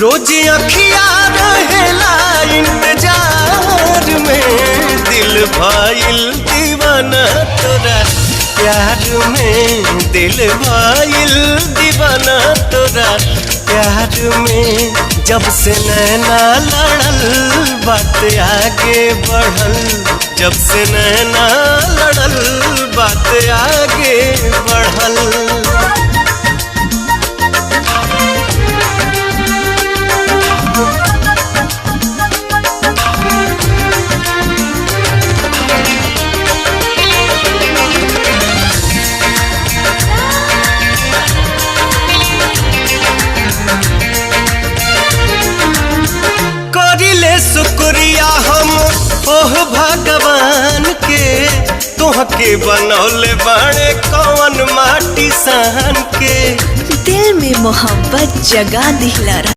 रोज अखिया रहेला इंतजार में। दिल भइल दीवाना तोरा प्यार में, दिल भइल दीवाना तोरा प्यार में। जब से नैना लड़ल बात आगे बढ़ल, जब से नैना लड़ल बात आगे बढ़ल। शुक्रिया हम ओह भगवान के, तोहके बनौले बाड़े कौन माटी सान के। दिल में मोहब्बत जगा दिला।